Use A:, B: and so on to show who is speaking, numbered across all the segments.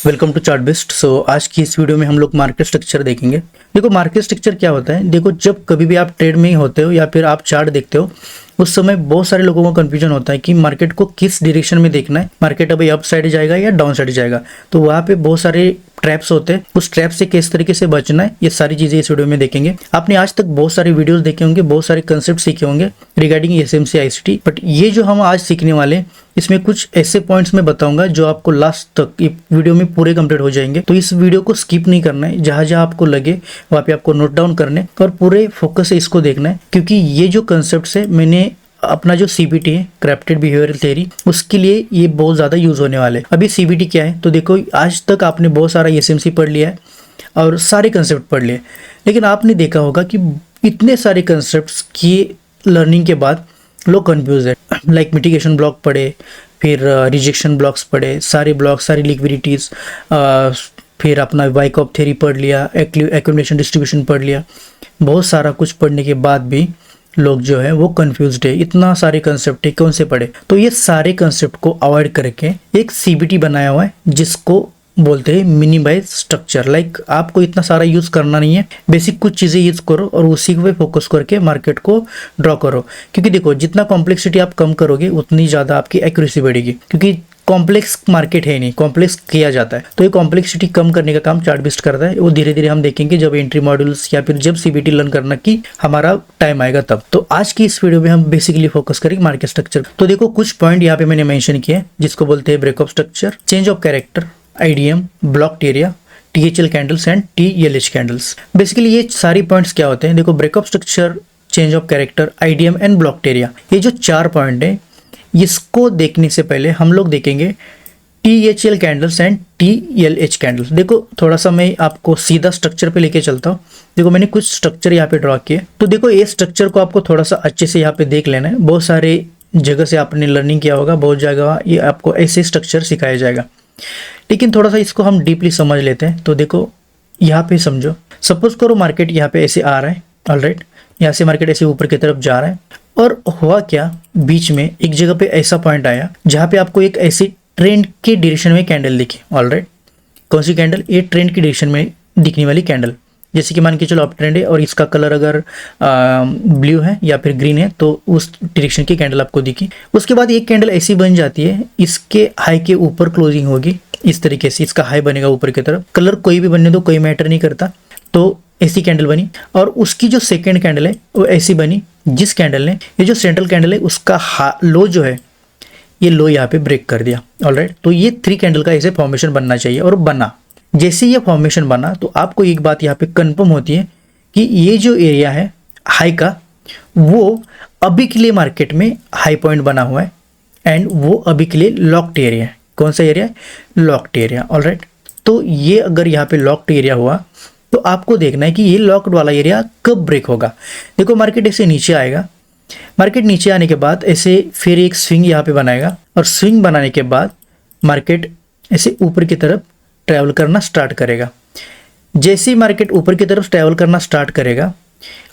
A: Welcome to चार्टबिस्ट। आज की इस वीडियो में हम लोग मार्केट स्ट्रक्चर देखेंगे। देखो मार्केट स्ट्रक्चर क्या होता है। देखो जब कभी भी आप ट्रेड में ही होते हो या फिर आप चार्ट देखते हो, उस समय बहुत सारे लोगों को कंफ्यूजन होता है कि मार्केट को किस डायरेक्शन में देखना है, मार्केट अभी अप साइड जाएगा या डाउन साइड जाएगा। तो वहाँ पे बहुत सारे ट्रैप्स होते हैं, उस ट्रैप से किस तरीके से बचना है, ये सारी चीजें इस वीडियो में देखेंगे। आपने आज तक बहुत सारे वीडियोस देखे होंगे, बहुत सारे कंसेप्ट सीखे होंगे रिगार्डिंग एसएमसी आईसीटी, बट ये जो हम आज सीखने वाले हैं इसमें कुछ ऐसे पॉइंट्स मैं बताऊंगा जो आपको लास्ट तक ये वीडियो में पूरे कंप्लीट हो जाएंगे। तो इस वीडियो को स्किप नहीं करना है, जहां जहां आपको लगे वहां पे आपको नोट डाउन करने और पूरे फोकस से इसको देखना है, क्योंकि ये जो कंसेप्ट है मैंने अपना जो सीबीटी है क्राफ्टेड बिहेवियरल थ्योरी, उसके लिए ये बहुत ज़्यादा यूज होने वाले हैं। अभी सीबीटी क्या है, तो देखो आज तक आपने बहुत सारा एसएमसी पढ़ लिया है और सारे कंसेप्ट पढ़ लिए, लेकिन आपने देखा होगा कि इतने सारे कंसेप्ट्स की लर्निंग के बाद लोग कंफ्यूज है। लाइक मिटिगेशन ब्लॉक पढ़े, फिर रिजेक्शन ब्लॉक्स पढ़े, सारे ब्लॉक, सारी लिक्विडिटीज़, फिर अपना वाइकॉप थ्योरी पढ़ लिया, एक्यूमुलेशन डिस्ट्रीब्यूशन पढ़ लिया। बहुत सारा कुछ पढ़ने के बाद भी लोग जो है वो कंफ्यूज्ड है, इतना सारे कंसेप्ट है कौन से पढ़े। तो ये सारे कंसेप्ट को अवॉइड करके एक सीबीटी बनाया हुआ है जिसको बोलते हैं मिनिमाइज स्ट्रक्चर। लाइक आपको इतना सारा यूज करना नहीं है, बेसिक कुछ चीजें यूज करो और उसी पे फोकस करके मार्केट को ड्रॉ करो। क्योंकि देखो जितना कॉम्प्लेक्सिटी आप कम करोगे उतनी ज्यादा आपकी एक्यूरेसी बढ़ेगी, क्योंकि कॉम्प्लेक्स मार्केट है नहीं, कॉम्प्लेक्स किया जाता है। तो ये कॉम्प्लेक्सिटी कम करने का काम चार्टबिस्ट करता है। वो धीरे धीरे हम देखेंगे जब एंट्री मॉड्यूल्स या फिर जब सीबीटी लर्न करना की हमारा टाइम आएगा तब। तो आज की इस वीडियो में हम बेसिकली फोकस करेंगे मार्केट स्ट्रक्चर। तो देखो कुछ पॉइंट यहाँ पे मैंने मेंशन किए जिसको बोलते हैं breakup structure, change of character, IDM, block area, THL candles and TLH candles. Basically ये सारी पॉइंट्स क्या होते हैं। देखो breakup structure, change of character, IDM and block area, ये जो चार पॉइंट है इसको देखने से पहले हम लोग देखेंगे टीएचएल कैंडल्स एंड टीएलएच कैंडल्स। देखो थोड़ा सा मैं आपको सीधा स्ट्रक्चर पे लेके चलता हूँ। देखो मैंने कुछ स्ट्रक्चर यहाँ पे ड्रॉ किए, तो देखो ये स्ट्रक्चर को आपको थोड़ा सा अच्छे से यहाँ पे देख लेना है। बहुत सारे जगह से आपने लर्निंग किया होगा, बहुत जगह ये आपको ऐसे स्ट्रक्चर सिखाया जाएगा, लेकिन थोड़ा सा इसको हम डीपली समझ लेते हैं। तो देखो यहाँ पे समझो, सपोज करो मार्केट यहाँ पे ऐसे आ रहा है, ऑलराइट, यहाँ से मार्केट ऐसे ऊपर की तरफ जा रहा है, और हुआ क्या, बीच में एक जगह पे ऐसा पॉइंट आया जहाँ पे आपको एक ऐसी ट्रेंड के डायरेक्शन में कैंडल दिखी। ऑलराइट, कौन सी कैंडल, ये ट्रेंड की डायरेक्शन में दिखने वाली कैंडल। जैसे कि मान के चलो अप ट्रेंड है और इसका कलर अगर ब्लू है या फिर ग्रीन है, तो उस डायरेक्शन की कैंडल आपको दिखी। उसके बाद एक कैंडल ऐसी बन जाती है, इसके हाई के ऊपर क्लोजिंग होगी इस तरीके से, इसका हाई बनेगा ऊपर की तरफ, कलर कोई भी बनने दो, कोई मैटर नहीं करता। तो ऐसी कैंडल बनी, और उसकी जो सेकेंड कैंडल है वो ऐसी बनी जिस कैंडल ने ये जो सेंट्रल कैंडल है उसका लो जो है, ये लो यहाँ पे ब्रेक कर दिया। ऑलराइट, तो ये थ्री कैंडल का ऐसे फॉर्मेशन बनना चाहिए, और बना। जैसे ये फॉर्मेशन बना तो आपको एक बात यहाँ पे कंफर्म होती है कि ये जो एरिया है हाई का, वो अभी के लिए मार्केट में हाई पॉइंट बना हुआ है, एंड वो अभी के लिए लॉक्ड एरिया है। कौन सा एरिया है, लॉक्ड एरिया। ऑलराइट, तो ये अगर यहाँ पे लॉक्ड एरिया हुआ तो आपको देखना है कि ये लॉक्ड वाला एरिया कब ब्रेक होगा। देखो मार्केट ऐसे नीचे आएगा, मार्केट नीचे आने के बाद ऐसे फिर एक स्विंग यहाँ पे बनाएगा, और स्विंग बनाने के बाद मार्केट ऐसे ऊपर की तरफ ट्रैवल करना स्टार्ट करेगा। जैसे ही मार्केट ऊपर की तरफ ट्रैवल करना स्टार्ट करेगा,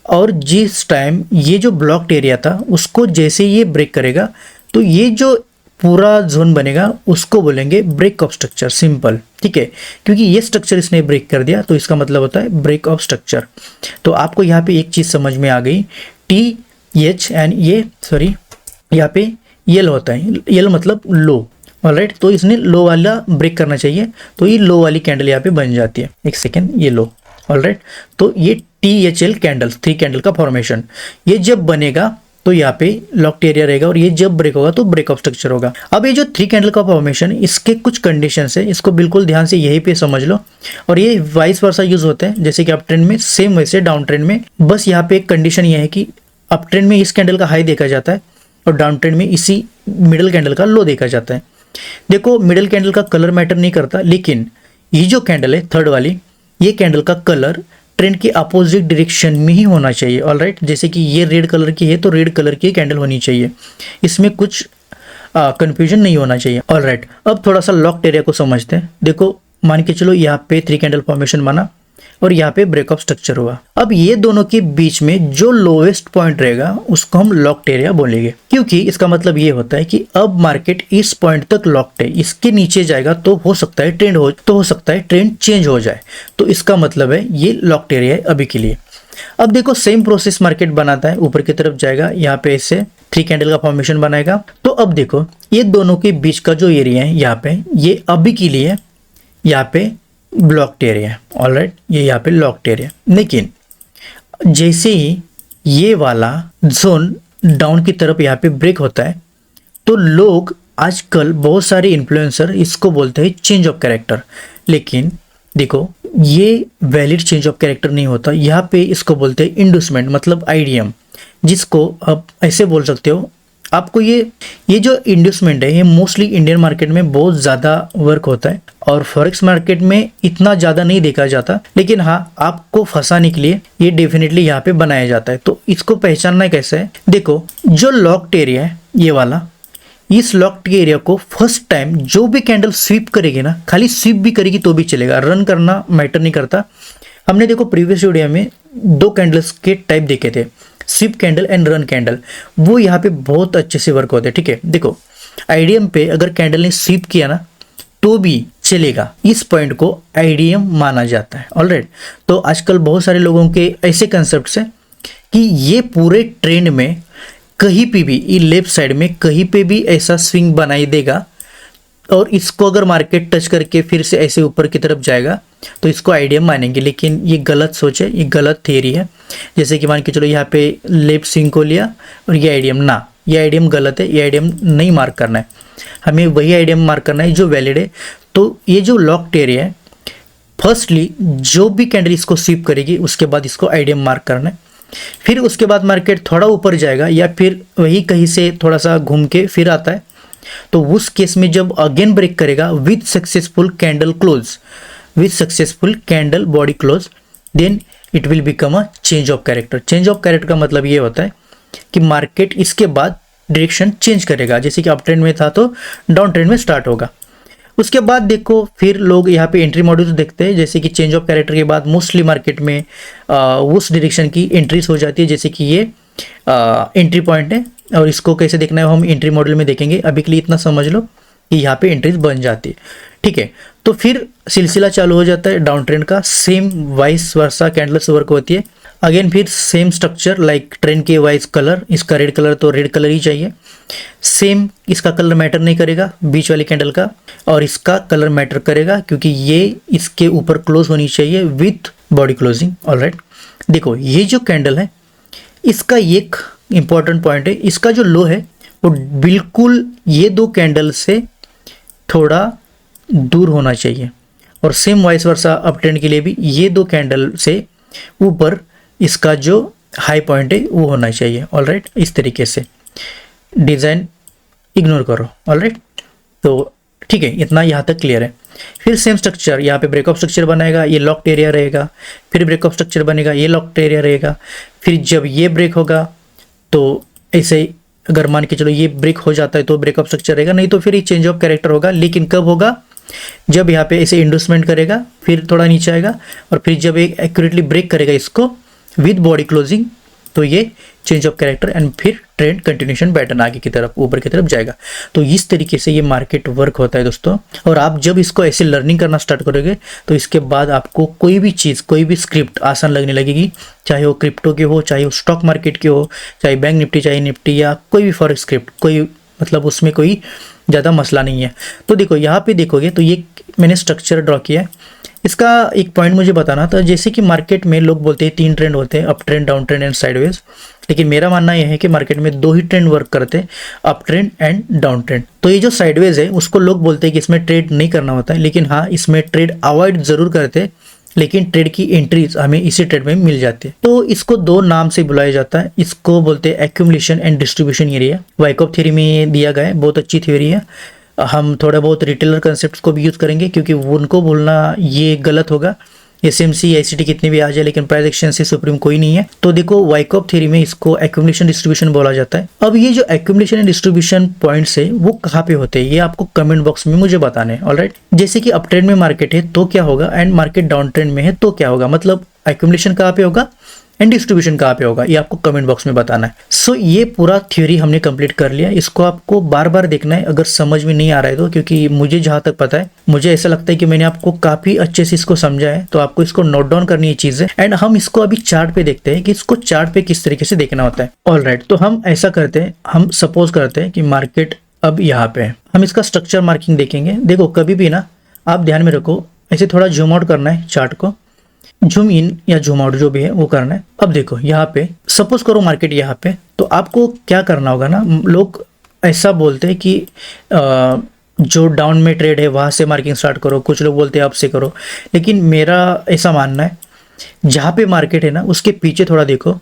A: और जिस टाइम ये जो ब्लॉक्ड एरिया था उसको जैसे ये ब्रेक करेगा, तो ये जो पूरा जोन बनेगा उसको बोलेंगे ब्रेक ऑफ स्ट्रक्चर। सिंपल, ठीक है, क्योंकि ये स्ट्रक्चर इसने ब्रेक कर दिया तो इसका मतलब होता है ब्रेक ऑफ स्ट्रक्चर। तो आपको यहाँ पे एक चीज समझ में आ गई, टी एच एंड ये सॉरी यहाँ पे यल होता है, यल मतलब लो। ऑलराइट, तो इसने लो वाला ब्रेक करना चाहिए, तो ये लो वाली कैंडल यहाँ पे बन जाती है। एक सेकेंड, ये लो। ऑलराइट, तो ये THL कैंडल्स, थ्री कैंडल का फॉर्मेशन, ये जब बनेगा तो यहाँ पे लॉक्ड एरिया रहेगा, और ये जब ब्रेक होगा तो ब्रेक ऑफ स्ट्रक्चर होगा। अब ये जो थ्री कैंडल का फॉर्मेशन, इसके कुछ कंडीशंस है, इसको बिल्कुल ध्यान से यहीं पे समझ लो। और ये वाइस वर्सा यूज होता है, जैसे कि अप ट्रेंड में सेम वैसे डाउन ट्रेंड में। बस यहाँ पे एक कंडीशन ये है कि अप ट्रेंड में इस कैंडल का हाई देखा जाता है, और डाउन ट्रेंड में इसी मिडिल कैंडल का लो देखा जाता है। देखो मिडिल कैंडल का कलर मैटर नहीं करता, लेकिन ये जो कैंडल है थर्ड वाली, ये कैंडल का कलर ट्रेंड के अपोजिट डायरेक्शन में ही होना चाहिए। ऑलराइट, जैसे कि ये रेड कलर की है तो रेड कलर की कैंडल होनी चाहिए, इसमें कुछ कंफ्यूजन नहीं होना चाहिए। ऑलराइट, अब थोड़ा सा लॉक्ड एरिया को समझते हैं। देखो मान के चलो यहाँ पे थ्री कैंडल फॉर्मेशन बना, और यहाँ पे ब्रेकअप स्ट्रक्चर हुआ। अब ये दोनों के बीच में जो लोएस्ट पॉइंट रहेगा उसको हम लॉक्ड एरिया बोलेंगे, क्योंकि इसका मतलब ये होता है कि अब मार्केट इस पॉइंट तक लॉक्ड है, इसके नीचे जाएगा तो हो सकता है ट्रेंड चेंज हो जाए। तो इसका मतलब है ये लॉक्ड एरिया है अभी के लिए। अब देखो सेम प्रोसेस मार्केट बनाता है, ऊपर की तरफ जाएगा, यहाँ पे ऐसे 3 कैंडल का फॉर्मेशन बनाएगा। तो अब देखो ये दोनों के बीच का जो एरिया है यहाँ पे, ये अभी के लिए यहाँ पे ब्लॉक्ड एरिया है। ऑलराइट, ये यहाँ पे लॉक्ड एरिया। लेकिन जैसे ही ये वाला जोन डाउन की तरफ यहाँ पे ब्रेक होता है तो लोग आजकल बहुत सारे इन्फ्लुएंसर इसको बोलते हैं चेंज ऑफ कैरेक्टर। लेकिन देखो ये वैलिड चेंज ऑफ कैरेक्टर नहीं होता, यहाँ पे इसको बोलते हैं इंडूसमेंट, मतलब आईडीएम, जिसको आप ऐसे बोल सकते हो। आपको ये जो इंडूसमेंट है ये मोस्टली इंडियन मार्केट में बहुत ज़्यादा वर्क होता है और फॉरेक्स मार्केट में इतना ज़्यादा नहीं देखा जाता, लेकिन हाँ आपको फंसाने के लिए ये डेफिनेटली यहाँ पे बनाया जाता है। तो इसको पहचानना कैसे है, देखो जो लॉक्ड एरिया है ये वाला, इस लॉक्ड एरिया को फर्स्ट टाइम जो भी कैंडल स्वीप करेगी ना, खाली स्वीप भी करेगी तो भी चलेगा, रन करना मैटर नहीं करता। हमने देखो प्रीवियस वीडियो में 2 कैंडल्स के टाइप देखे थे, sweep candle and run candle, वो यहाँ पे बहुत अच्छे से वर्क होते हैं। ठीक है, देखो आईडीएम पे अगर कैंडल ने स्वीप किया ना तो भी चलेगा, इस पॉइंट को आईडीएम माना जाता है। ऑलराइट, तो आजकल बहुत सारे लोगों के ऐसे कंसेप्ट है कि ये पूरे ट्रेंड में कहीं पे भी, ये लेफ्ट साइड में कहीं पे भी ऐसा स्विंग बनाई देगा और इसको अगर मार्केट टच करके फिर से ऐसे ऊपर की तरफ जाएगा तो इसको आईडीएम मानेंगे। लेकिन ये गलत सोच है, ये गलत थियरी है। जैसे कि मान के चलो यहाँ पे लेफ्ट स्विंग को लिया और ये आईडीएम, ना ये आईडीएम गलत है, ये आईडीएम नहीं मार्क करना है, हमें वही आईडीएम मार्क करना है जो वैलिड है। तो ये जो लॉक्ड एरिया है, फर्स्टली जो भी कैंडल इसको स्वीप करेगी उसके बाद इसको आईडीएम मार्क करना है। फिर उसके बाद मार्केट थोड़ा ऊपर जाएगा या फिर वही कहीं से थोड़ा सा घूम के फिर आता है, तो उस केस में जब अगेन ब्रेक करेगा with successful candle close, with successful candle body close, then it will become a change of character. Change of character का मतलब ये होता है कि मार्केट इसके बाद डायरेक्शन चेंज करेगा, जैसे कि अप ट्रेंड में था तो डाउन ट्रेंड में स्टार्ट होगा। उसके बाद देखो फिर लोग यहाँ पे एंट्री मॉड्यूल्स देखते हैं, जैसे कि चेंज ऑफ कैरेक्टर के बाद मोस्टली मार्केट में उस डायरेक्शन की एंट्रीज हो जाती है, जैसे कि ये एंट्री पॉइंट है और इसको कैसे देखना है हम एंट्री मॉडल में देखेंगे। अभी के लिए इतना समझ लो कि यहाँ पे एंट्रीज बन जाती है। ठीक है, तो फिर सिलसिला चालू हो जाता है डाउन ट्रेंड का, same vice versa candles work होती है। अगेन फिर सेम स्ट्रक्चर लाइक ट्रेंड के वाइज कलर, इसका रेड कलर तो रेड कलर ही चाहिए, सेम इसका कलर मैटर नहीं करेगा बीच वाली कैंडल का, और इसका कलर मैटर करेगा क्योंकि ये इसके ऊपर क्लोज होनी चाहिए विथ बॉडी क्लोजिंग। ऑलराइट, देखो ये जो कैंडल है इसका एक इंपॉर्टेंट पॉइंट है, इसका जो लो है वो बिल्कुल ये 2 कैंडल से थोड़ा दूर होना चाहिए, और same vice versa up trend के लिए भी ये 2 कैंडल से ऊपर इसका जो हाई पॉइंट है वो होना चाहिए। ऑलराइट, इस तरीके से डिज़ाइन इग्नोर करो। ऑलराइट, तो ठीक है, इतना यहाँ तक क्लियर है। फिर सेम स्ट्रक्चर यहाँ पे ब्रेकअप स्ट्रक्चर बनाएगा, ये लॉक्ड एरिया रहेगा, फिर ब्रेकअप स्ट्रक्चर बनेगा, ये लॉक्ड एरिया रहेगा, फिर जब ये ब्रेक होगा तो ऐसे अगर मान के चलो ये ब्रेक हो जाता है तो ब्रेकअप स्ट्रक्चर रहेगा, नहीं तो फिर ये चेंज ऑफ कैरेक्टर होगा। लेकिन कब होगा, जब यहाँ पे ऐसे इंडूसमेंट करेगा, फिर थोड़ा नीचे आएगा और फिर जब एक एक्यूरेटली ब्रेक करेगा इसको विद बॉडी क्लोजिंग, तो ये चेंज ऑफ कैरेक्टर एंड फिर ट्रेंड कंटिन्यूशन पैटर्न आगे की तरफ ऊपर की तरफ जाएगा। तो इस तरीके से ये मार्केट वर्क होता है दोस्तों। और आप जब इसको ऐसे लर्निंग करना स्टार्ट करोगे तो इसके बाद आपको कोई भी चीज़, कोई भी स्क्रिप्ट आसान लगने लगेगी, चाहे वो क्रिप्टो की हो, चाहे वो स्टॉक मार्केट की हो, चाहे बैंक निफ्टी, चाहे निफ्टी, या कोई भी फॉरेक्स स्क्रिप्ट, कोई मतलब उसमें कोई ज़्यादा मसला नहीं है। तो देखो यहाँ पे देखोगे तो ये मैंने स्ट्रक्चर ड्रॉ किया है। इसका एक पॉइंट मुझे बताना था, जैसे कि मार्केट में लोग बोलते हैं 3 ट्रेंड होते हैं, up trend, down trend and sideways, लेकिन मेरा मानना यह है कि मार्केट में 2 ही ट्रेंड वर्क करते हैं, up trend and down trend. तो ये जो साइडवेज है उसको लोग बोलते हैं कि इसमें ट्रेड नहीं करना होता है, लेकिन हाँ इसमें ट्रेड अवॉइड जरूर करते हैं, लेकिन ट्रेड की एंट्रीज हमें इसी ट्रेड में मिल जाती है। तो इसको 2 नाम से बुलाया जाता है, इसको बोलते हैं accumulation and distribution area. Wyckoff theory में दिया गया है, बहुत अच्छी थ्योरी है। हम थोड़ा बहुत रिटेलर कंसेप्ट को भी यूज़ करेंगे क्योंकि उनको भूलना ये गलत होगा एसएमसी एसीटी कितने भी आ जाए, लेकिन प्राइस एक्शन से सुप्रीम कोई नहीं है। तो देखो वाइकॉप थ्योरी में इसको एक्यूमुलेशन डिस्ट्रीब्यूशन बोला जाता है। अब ये जो एक्यूमुलेशन एंड डिस्ट्रीब्यूशन पॉइंट्स है वो कहाँ पे होते हैं, ये आपको कमेंट बॉक्स में मुझे बताना है। ऑलराइट, जैसे कि अप ट्रेंड में मार्केट है तो क्या होगा, एंड मार्केट डाउन ट्रेंड में है तो क्या होगा, मतलब एक्यूमुलेशन कहाँ पे होगा एंड डिस्ट्रीब्यूशन कहाँ पे होगा, ये आपको कमेंट बॉक्स में बताना है। सो ये पूरा थ्योरी हमने कंप्लीट कर लिया। इसको आपको बार बार देखना है अगर समझ में नहीं आ रहा है तो, क्योंकि मुझे जहां तक पता है, मुझे ऐसा लगता है कि मैंने आपको काफी अच्छे से इसको समझा है। तो आपको इसको नोट डाउन करनी है चीजें, एंड हम इसको अभी चार्ट पे देखते हैं कि इसको चार्ट पे किस तरीके से देखना होता है। ऑलराइट, तो हम ऐसा करते हैं, हम सपोज करते हैं कि मार्केट अब यहाँ पे है, हम इसका स्ट्रक्चर मार्किंग देखेंगे। देखो कभी भी ना आप ध्यान में रखो, ऐसे थोड़ा जूम आउट करना है चार्ट को, जूम इन या जूम आउट जो भी है वो करना है। अब देखो यहाँ पे सपोज करो मार्केट यहाँ पे, तो आपको क्या करना होगा ना, लोग ऐसा बोलते हैं कि जो डाउन में ट्रेड है वहाँ से मार्किंग स्टार्ट करो, कुछ लोग बोलते हैं अप से करो, लेकिन मेरा ऐसा मानना है जहाँ पे मार्केट है ना उसके पीछे थोड़ा देखो।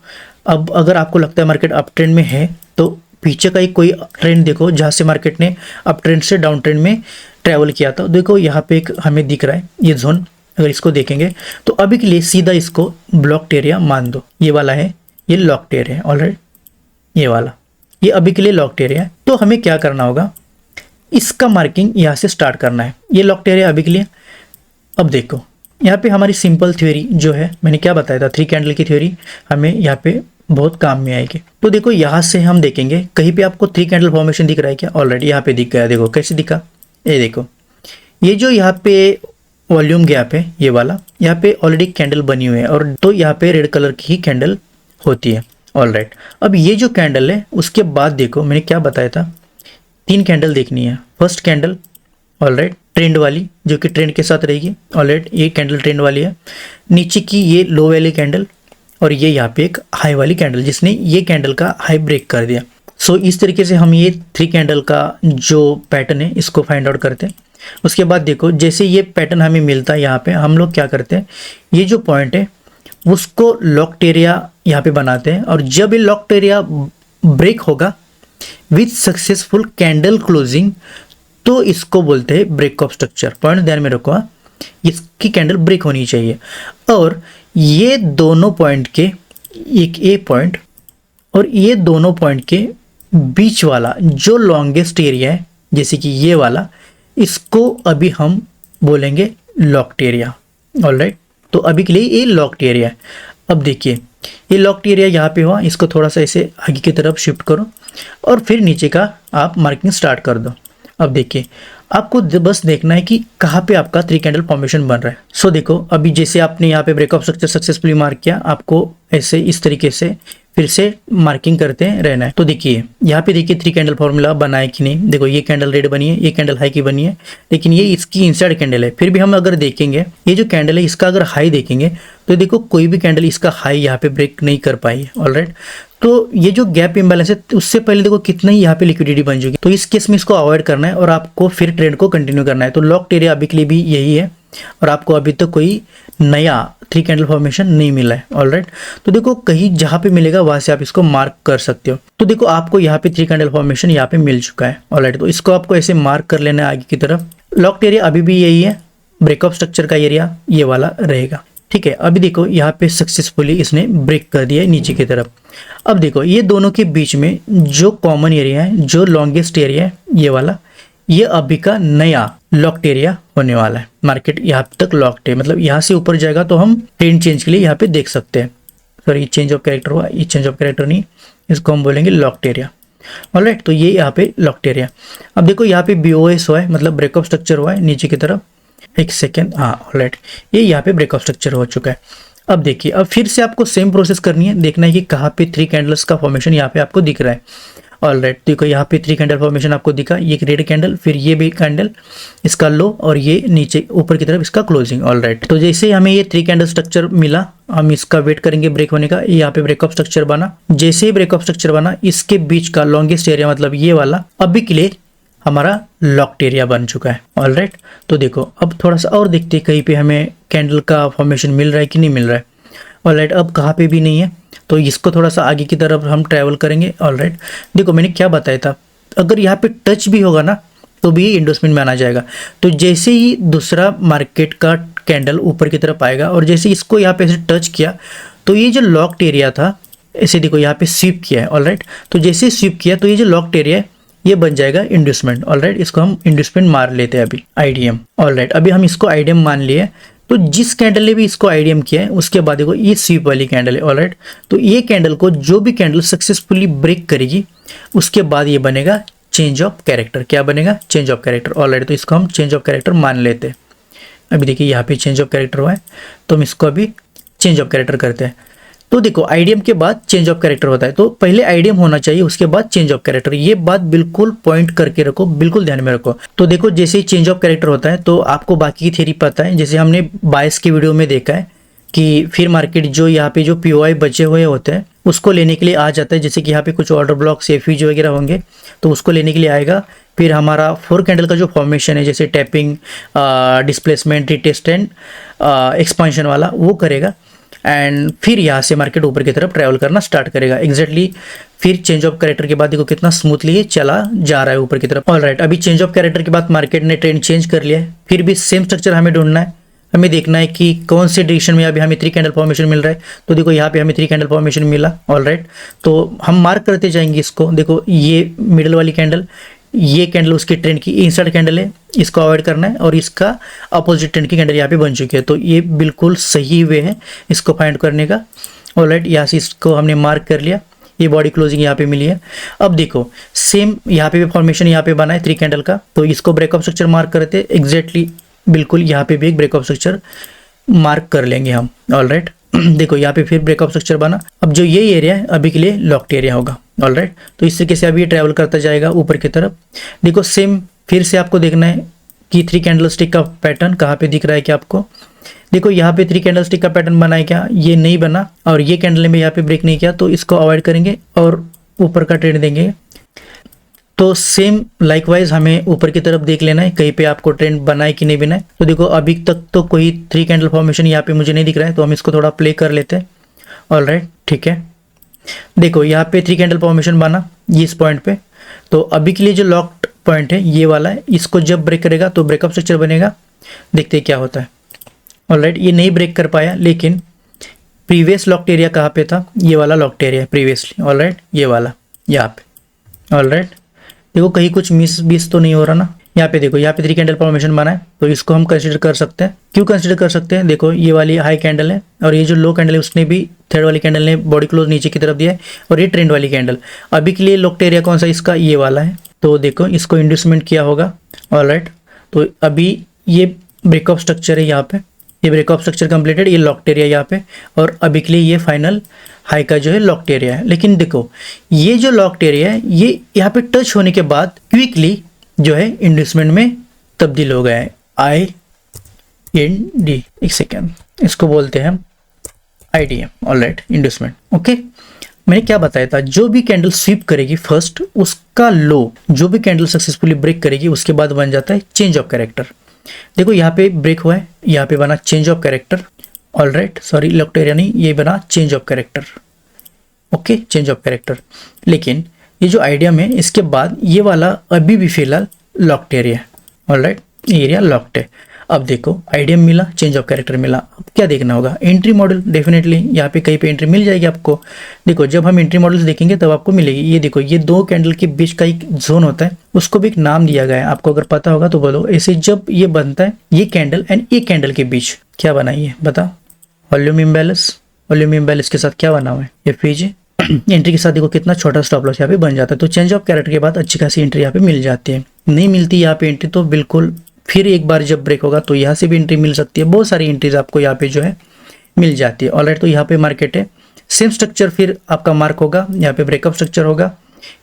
A: अब अगर आपको लगता है मार्केट अप ट्रेंड में है तो पीछे का ही कोई ट्रेंड देखो जहाँ से मार्केट ने अप ट्रेंड से डाउन ट्रेंड में ट्रेवल किया था। देखो यहाँ पे एक हमें दिख रहा है ये जोन, अगर इसको देखेंगे तो अभी के लिए सीधा इसको ब्लॉक्ड एरिया मान दो, ये वाला है, ये लॉक्ड एरिया है। ऑलराइट, ये वाला, ये अभी के लिए लॉक्ड एरिया है। तो हमें क्या करना होगा, इसका मार्किंग यहाँ से स्टार्ट करना है, ये लॉक्ड एरिया अभी के लिए। अब देखो यहाँ पे हमारी सिंपल थ्योरी जो है, मैंने क्या बताया था, 3 कैंडल की थ्योरी हमें यहाँ पे बहुत काम में आएगी। तो देखो यहाँ से हम देखेंगे कहीं पे आपको 3 कैंडल फॉर्मेशन दिख रहा है क्या, ऑलरेडी यहाँ पे दिख गया। देखो कैसे दिखा, ये देखो, ये जो यहाँ पे वॉल्यूम गैप है ये वाला, यहाँ पे ऑलरेडी कैंडल बनी हुई है, और तो यहाँ पे रेड कलर की ही कैंडल होती है। ऑलराइट, अब ये जो कैंडल है उसके बाद देखो मैंने क्या बताया था, 3 कैंडल देखनी है। फर्स्ट कैंडल ऑलराइट ट्रेंड वाली जो कि ट्रेंड के साथ रहेगी। ऑलराइट, ये कैंडल ट्रेंड वाली है। नीचे की ये लो वाली कैंडल, और ये यहाँ पे एक हाई वाली कैंडल जिसने ये कैंडल का हाई ब्रेक कर दिया। सो इस तरीके से हम ये 3 कैंडल का जो पैटर्न है इसको फाइंड आउट करते हैं। उसके बाद देखो जैसे ये पैटर्न हमें मिलता है, यहाँ पे हम लोग क्या करते हैं, ये जो पॉइंट है उसको लॉक्ड एरिया यहाँ पे बनाते हैं, और जब ये लॉक्ड एरिया ब्रेक होगा विथ सक्सेसफुल कैंडल क्लोजिंग तो इसको बोलते हैं ब्रेक ऑफ स्ट्रक्चर। पॉइंट ध्यान में रखो, इसकी कैंडल ब्रेक होनी चाहिए। और ये दोनों पॉइंट के, एक ए पॉइंट और ये दोनों पॉइंट के बीच वाला जो लॉन्गेस्ट एरिया है, जैसे कि ये वाला, इसको अभी हम बोलेंगे लॉक्ड एरिया। ऑलराइट, तो अभी के लिए ये लॉक्ड एरिया है। अब देखिए ये लॉक्ड एरिया यहाँ पे हुआ, इसको थोड़ा सा ऐसे आगे की तरफ शिफ्ट करो और फिर नीचे का आप मार्किंग स्टार्ट कर दो। अब देखिए आपको बस देखना है कि कहाँ पे आपका 3 कैंडल फॉर्मेशन बन रहा है। सो देखो अभी जैसे आपने यहाँ पे ब्रेकअप स्ट्रक्चर सक्सेसफुली मार्क किया, आपको ऐसे इस तरीके से फिर से मार्किंग करते रहना है। तो देखिए यहाँ पे देखिए 3 कैंडल फॉर्मूला बना है कि नहीं। देखो ये कैंडल रेड बनी है, ये कैंडल हाई की बनी है, लेकिन ये इसकी इनसाइड कैंडल है। फिर भी हम अगर देखेंगे ये जो कैंडल है इसका अगर हाई देखेंगे तो देखो कोई भी कैंडल इसका हाई यहाँ पे ब्रेक नहीं कर पाई है। ऑलराइट, तो ये जो गैप इम्बैलेंस है उससे पहले देखो कितना ही यहाँ पे लिक्विडिटी बन चुकी है। तो इस केस में इसको अवॉइड करना है और आपको फिर ट्रेंड को कंटिन्यू करना है। तो लॉक्ड एरिया अभी के लिए भी यही है और आपको अभी तक कोई नया 3 कैंडल फॉर्मेशन नहीं मिला है। ऑलराइट, तो देखो कहीं जहाँ पे मिलेगा वहां से आप इसको मार्क कर सकते हो। तो देखो आपको यहाँ पे 3 कैंडल फॉर्मेशन यहाँ पे मिल चुका है। ऑलराइट, तो इसको आपको ऐसे मार्क कर लेना है आगे की तरफ। लॉक्ड एरिया अभी भी यही है, ब्रेकअप स्ट्रक्चर का एरिया ये वाला रहेगा। ठीक है, अभी देखो यहाँ पे सक्सेसफुली इसने ब्रेक कर दिया है नीचे की तरफ। अब देखो ये दोनों के बीच में जो कॉमन एरिया है, जो लॉन्गेस्ट एरिया है ये वाला, ये अभी का नया लॉक्ड एरिया होने वाला है। मार्केट यहाँ तक लॉक्ड है, मतलब यहाँ से ऊपर जाएगा तो हम ट्रेंड चेंज के लिए यहाँ पे देख सकते हैं। सॉरी, चेंज ऑफ कैरेक्टर हुआ, ये चेंज ऑफ कैरेक्टर नहीं, इसको हम बोलेंगे लॉक्ड एरिया। ऑलराइट, तो ये यहाँ पे लॉक्ड एरिया। अब देखो यहाँ पे BOS हुआ है, मतलब ब्रेकअप स्ट्रक्चर हुआ है नीचे की तरफ। एक सेकेंड, हाँ ऑलराइट, ये यहाँ पे ब्रेकअप स्ट्रक्चर हो चुका है। अब देखिए अब फिर से आपको सेम प्रोसेस करनी है, देखना है कि कहाँ पे 3 कैंडल्स का फॉर्मेशन यहाँ पे आपको दिख रहा है। ऑलराइट, देखो यहाँ पे 3 कैंडल फॉर्मेशन आपको दिखा, ये एक रेड कैंडल, फिर ये भी कैंडल इसका लो, और ये नीचे ऊपर की तरफ इसका क्लोजिंग। ऑलराइट, तो जैसे हमें ये 3 कैंडल स्ट्रक्चर मिला, हम इसका वेट करेंगे ब्रेक होने का। यहाँ पे ब्रेकअप स्ट्रक्चर बना, जैसे ही ब्रेकअप स्ट्रक्चर बना इसके बीच का लॉन्गेस्ट एरिया, मतलब ये वाला, अभी के लिए हमारा लॉक्ड एरिया बन चुका है। ऑलराइट, तो देखो अब थोड़ा सा और देखते हैं कहीं पे हमें कैंडल का फॉर्मेशन मिल रहा है कि नहीं मिल रहा है। ऑलराइट, अब कहाँ पे भी नहीं है, तो इसको थोड़ा सा आगे की तरफ हम ट्रैवल करेंगे। ऑलराइट, देखो मैंने क्या बताया था, अगर यहाँ पे टच भी होगा ना तो भी इंडोसमेंट में आना जाएगा। तो जैसे ही दूसरा मार्केट का कैंडल ऊपर की तरफ आएगा और जैसे इसको यहाँ पे ऐसे टच किया तो ये जो लॉक्ड एरिया था ऐसे देखो यहाँ पे स्वीप किया है, ऑलराइट। तो जैसे स्वीप किया तो ये जो लॉक्ड एरिया है ये बन जाएगा इंड्यूसमेंट, ऑलराइट। इसको हम इंड्यूसमेंट मार लेते हैं अभी, आईडीएम, ऑलराइट। अभी हम इसको आईडीएम मान लिए। तो जिस कैंडल ने भी इसको आईडीएम किया है उसके बाद देखो ये स्वीप वाली कैंडल है, ऑलराइट। तो ये कैंडल को जो भी कैंडल सक्सेसफुली ब्रेक करेगी उसके बाद ये बनेगा चेंज ऑफ कैरेक्टर। क्या बनेगा? Change of character, alright. तो इसको हम चेंज ऑफ कैरेक्टर मान लेते हैं। अभी देखिए यहाँ पे चेंज ऑफ कैरेक्टर हुआ है तो हम इसको अभी चेंज ऑफ कैरेक्टर करते हैं। तो देखो आईडीएम के बाद चेंज ऑफ कैरेक्टर होता है, तो पहले आईडीएम होना चाहिए उसके बाद चेंज ऑफ कैरेक्टर। ये बात बिल्कुल पॉइंट करके रखो, बिल्कुल ध्यान में रखो। तो देखो जैसे ही चेंज ऑफ कैरेक्टर होता है तो आपको बाकी की थ्योरी पता है, जैसे हमने 22 की वीडियो में देखा है कि फिर मार्केट जो यहाँ पे जो पीओआई बचे हुए होते हैं उसको लेने के लिए आ जाता है। जैसे कि यहाँ पे कुछ ऑर्डर ब्लॉक्स एफयूज वगैरह होंगे तो उसको लेने के लिए आएगा। फिर हमारा 4 कैंडल का जो फॉर्मेशन है जैसे tapping, displacement, retest and expansion वाला वो करेगा एंड फिर यहाँ से मार्केट ऊपर की तरफ ट्रैवल करना स्टार्ट करेगा एग्जैक्टली। फिर चेंज ऑफ कैरेक्टर के बाद देखो कितना स्मूथली ये चला जा रहा है ऊपर की तरफ, ऑलराइट। अभी चेंज ऑफ कैरेक्टर के बाद मार्केट ने ट्रेंड चेंज कर लिया है, फिर भी सेम स्ट्रक्चर हमें ढूंढना है। हमें देखना है कि कौन से डिरेक्शन में अभी हमें 3 कैंडल फॉर्मेशन मिल रहा है। तो देखो यहाँ पे हमें 3 कैंडल फॉर्मेशन मिला, ऑलराइट। तो हम मार्क करते जाएंगे इसको। देखो ये मिडल वाली कैंडल, ये कैंडल उसके ट्रेंड की इंसर्ट कैंडल है, इसको अवॉइड करना है। और इसका अपोजिट ट्रेंड की कैंडल यहाँ पे बन चुकी है, तो ये बिल्कुल सही वे है इसको फाइंड करने का, ऑलराइट। यहाँ से इसको हमने मार्क कर लिया, ये बॉडी क्लोजिंग यहाँ पे मिली है। अब देखो सेम यहाँ पे भी फॉर्मेशन यहाँ पे बना है 3 कैंडल का, तो इसको ब्रेकअप स्ट्रक्चर मार्क करते एग्जैक्टली, बिल्कुल यहाँ पे भी एक ब्रेकअप स्ट्रक्चर मार्क कर लेंगे हम, ऑलराइट। देखो यहाँ पे फिर ब्रेकअप स्ट्रक्चर बना। अब जो ये एरिया है अभी के लिए लॉक्ड एरिया होगा, ऑलराइट। तो इस तरीके से अभी ये ट्रैवल करता जाएगा ऊपर की तरफ। देखो सेम फिर से आपको देखना है कि 3 कैंडल स्टिक का पैटर्न कहाँ पे दिख रहा है क्या आपको। देखो यहाँ पे 3 कैंडल स्टिक का पैटर्न बना है क्या? ये नहीं बना, और ये कैंडल में यहाँ पे ब्रेक नहीं किया, तो इसको अवॉइड करेंगे और ऊपर का ट्रेंड देंगे। तो सेम लाइकवाइज हमें ऊपर की तरफ देख लेना है कहीं पे आपको ट्रेंड बना है कि नहीं बना है। तो देखो अभी तक तो कोई 3 कैंडल फॉर्मेशन यहाँ पे मुझे नहीं दिख रहा है, तो हम इसको थोड़ा प्ले कर लेते हैं, ऑलराइट, ठीक है। देखो यहाँ पे 3 कैंडल फॉर्मेशन बना ये इस पॉइंट पे, तो अभी के लिए जो लॉक्ड पॉइंट है ये वाला है, इसको जब ब्रेक करेगा तो ब्रेकअप स्ट्रक्चर बनेगा। देखते हैं क्या होता है, ऑलराइट। ये नहीं ब्रेक कर पाया, लेकिन प्रीवियस लॉक्ड एरिया कहाँ पे था? ये वाला लॉक्ड एरिया प्रीवियसली, ऑलराइट, ये वाला यहाँ पे, ऑलराइट। देखो कहीं कुछ मिस तो नहीं हो रहा ना। यहाँ पे देखो यहाँ पे 3 कैंडल फॉर्मेशन बना है, तो इसको हम कंसीडर कर सकते हैं। क्यों कंसीडर कर सकते हैं? देखो ये वाली हाई कैंडल है और ये जो लो कैंडल है उसने भी, थर्ड वाली कैंडल ने बॉडी क्लोज नीचे की तरफ दिया है, और ये ट्रेंड वाली कैंडल। अभी के लिए लॉक्ड एरिया कौन सा इसका? ये वाला है। तो देखो इसको इंड्यूसमेंट किया होगा, ऑलराइट। तो अभी ये ब्रेकअप स्ट्रक्चर है यहाँ पे, ये ब्रेकअप स्ट्रक्चर कंप्लीटेड, ये लॉक्ड एरिया यहाँ पे, और अभी के लिए ये फाइनल हाई का जो है लॉक्ड एरिया है। लेकिन देखो ये जो लॉक्ड एरिया है ये यहाँ पे टच होने के बाद क्विकली जो है इंड्यूसमेंट में तब्दील हो गया है। IND, एक सेकेंड, इसको बोलते हैं हम IDM, ऑलराइट, इंड्यूसमेंट, ओके। मैंने क्या बताया था, जो भी कैंडल स्वीप करेगी फर्स्ट, उसका लो जो भी कैंडल सक्सेसफुली ब्रेक करेगी उसके बाद बन जाता है चेंज ऑफ कैरेक्टर। देखो यहाँ पे ब्रेक हुआ है, यहाँ पे बना change of character, alright, sorry locked area नहीं, ये बना change of character, okay, change of character. लेकिन ये जो आइडियम है इसके बाद ये वाला अभी भी फिलहाल लॉक्ड एरिया, ऑलराइट, ये एरिया लॉक्ड है। अब देखो आइडियम मिला, चेंज ऑफ कैरेक्टर मिला, अब क्या देखना होगा? एंट्री मॉडल, डेफिनेटली यहाँ पे कहीं पे एंट्री मिल जाएगी आपको। देखो जब हम एंट्री मॉडल्स देखेंगे तब आपको मिलेगी। ये देखो ये 2 कैंडल के बीच का एक जोन होता है, उसको भी एक नाम दिया गया है, आपको अगर पता होगा तो बोलो। ऐसे जब ये बनता है ये कैंडल एंड ये कैंडल के बीच क्या बना है बता? वॉल्यूम इम्बैलेंस, वॉल्यूम इम्बैलेंस के साथ क्या बना हुआ है? FVG। एंट्री के साथ देखो कितना छोटा स्टॉप लॉस यहाँ पे बन जाता है। तो चेंज ऑफ कैरेक्टर के बाद अच्छी खासी एंट्री यहाँ पे मिल जाती है। नहीं मिलती यहाँ पे एंट्री तो बिल्कुल फिर एक बार जब ब्रेक होगा तो यहाँ से भी एंट्री मिल सकती है। बहुत सारी एंट्रीज आपको यहाँ पे जो है मिल जाती है, ऑलराइट। तो यहाँ पे मार्केट है, सेम स्ट्रक्चर फिर आपका मार्क होगा, यहाँ पे ब्रेकअप स्ट्रक्चर होगा,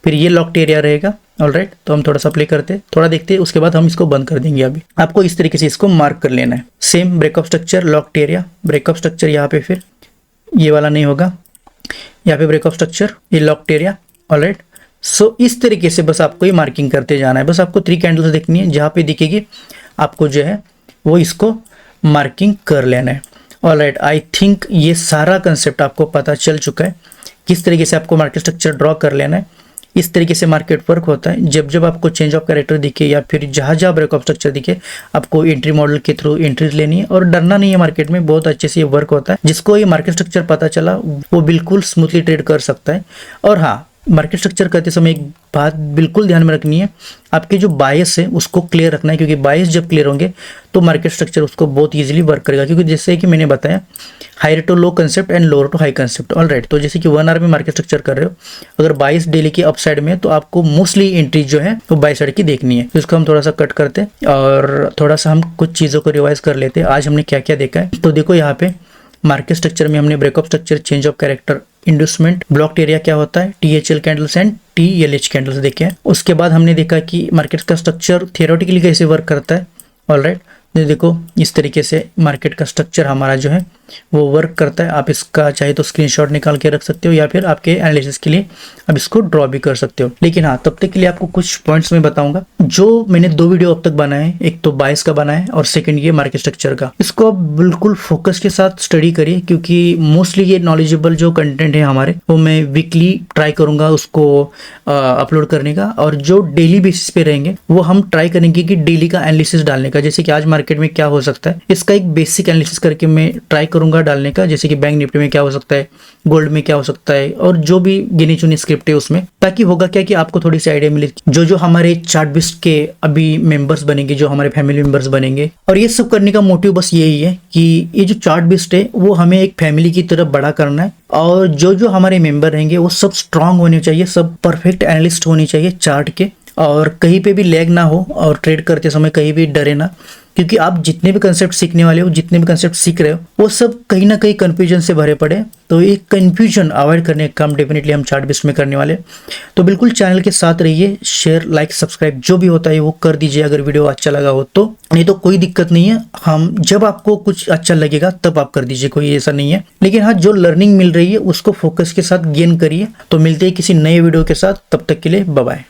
A: फिर ये लॉक्ड एरिया रहेगा, ऑलराइट। तो हम थोड़ा सा प्ले करते, थोड़ा देखते, उसके बाद हम इसको बंद कर देंगे। अभी आपको इस तरीके से इसको मार्क कर लेना है, same breakup structure, locked area, breakup structure, यहाँ पे फिर ये वाला नहीं होगा, यहाँ पे ब्रेकअप स्ट्रक्चर, ये लॉक्ड एरिया, ऑलराइट। सो इस तरीके से बस आपको ये मार्किंग करते जाना है। बस आपको 3 कैंडल्स देखनी है, जहाँ पे दिखेगी आपको जो है वो इसको मार्किंग कर लेना है, ऑलराइट। आई थिंक ये सारा कंसेप्ट आपको पता चल चुका है, किस तरीके से आपको मार्केट स्ट्रक्चर ड्रॉ कर लेना है। इस तरीके से मार्केट वर्क होता है। जब जब आपको चेंज ऑफ कैरेक्टर दिखे या फिर जहाँ जहाँ ब्रेकअप स्ट्रक्चर दिखे, आपको एंट्री मॉडल के थ्रू एंट्रीज लेनी है और डरना नहीं है। मार्केट में बहुत अच्छे से ये वर्क होता है। जिसको ये मार्केट स्ट्रक्चर पता चला वो बिल्कुल स्मूथली ट्रेड कर सकता है। और हाँ, मार्केट स्ट्रक्चर करते समय एक बात बिल्कुल ध्यान में रखनी है, आपके जो बायस है उसको क्लियर रखना है, क्योंकि बायस जब क्लियर होंगे तो मार्केट स्ट्रक्चर उसको बहुत इजीली वर्क करेगा। क्योंकि जैसे कि मैंने बताया, higher to low concept and lower to high concept. Alright, तो जैसे कि 1 आवर में मार्केट स्ट्रक्चर कर रहे हो, अगर बायस डेली की अप साइड में है तो आपको मोस्टली एंट्री जो है वो बाय साइड की देखनी है। तो इसको हम थोड़ा सा कट करते हैं और थोड़ा सा हम कुछ चीज़ों को रिवाइज कर लेते हैं। आज हमने क्या क्या देखा है, तो देखो यहाँ पे मार्केट स्ट्रक्चर में हमने breakup structure, change of character, inducement, blocked area क्या होता है, THL candles and TLH candles देखे हैं। उसके बाद हमने देखा कि मार्केट का स्ट्रक्चर थियोरेटिकली कैसे वर्क करता है। ऑलराइट, देखो इस तरीके से मार्केट का स्ट्रक्चर हमारा जो है वो वर्क करता है। आप इसका चाहे तो स्क्रीनशॉट निकाल के रख सकते हो या फिर आपके एनालिसिस के लिए आप इसको ड्रॉ भी कर सकते हो। लेकिन हाँ, तब तक के लिए आपको कुछ पॉइंट्स मैं बताऊंगा। जो मैंने 2 वीडियो अब तक बनाए हैं, एक तो बायस का बना है और सेकंड ये मार्केट स्ट्रक्चर का। इसको आप बिल्कुल फोकस के साथ स्टडी करिए, क्योंकि मोस्टली ये नॉलेजेबल जो कंटेंट है हमारे, वो मैं वीकली ट्राई करूंगा उसको अपलोड करने का। और जो डेली बेसिस पे रहेंगे वो हम ट्राई करेंगे कि डेली का एनालिसिस डालने का। जैसे कि आज मार्केट में क्या हो सकता है, इसका एक बेसिक एनालिसिस करके मैं ट्राई करूंगा डालने का। जैसे कि बैंक निफ्टी में क्या हो सकता है, गोल्ड में क्या हो सकता है, और जो भी गिनी चुनी स्क्रिप्ट है उसमें, ताकि होगा क्या कि आपको थोड़ी सी आइडिया मिले। जो हमारे चार्टबिस्ट के अभी मेंबर्स बनेंगे, जो हमारे फैमिली मेंबर्स बनेंगे, और ये सब करने का मोटिव बस यही है कि ये जो चार्टबिस्ट है वो हमें एक फैमिली की तरफ बड़ा करना है। और जो हमारे मेंबर रहेंगे वो सब स्ट्रांग होने चाहिए, सब परफेक्ट एनालिस्ट होने चाहिए चार्ट के, और कहीं पे भी लैग ना हो और ट्रेड करते समय कहीं भी डरे ना। क्योंकि आप जितने भी कंसेप्ट सीखने वाले हो, जितने भी कंसेप्ट सीख रहे हो, वो सब कहीं ना कहीं कंफ्यूजन से भरे पड़े। तो ये कंफ्यूजन अवॉइड करने का काम डेफिनेटली हम चार्टबिस्ट में करने वाले। तो बिल्कुल चैनल के साथ रहिए, शेयर, लाइक, सब्सक्राइब जो भी होता है वो कर दीजिए अगर वीडियो अच्छा लगा हो तो। नहीं तो कोई दिक्कत नहीं है, हम जब आपको कुछ अच्छा लगेगा तब आप कर दीजिए, कोई ऐसा नहीं है। लेकिन हाँ, जो लर्निंग मिल रही है उसको फोकस के साथ गेन करिए। तो मिलते हैं किसी नए वीडियो के साथ, तब तक के लिए बाय बाय।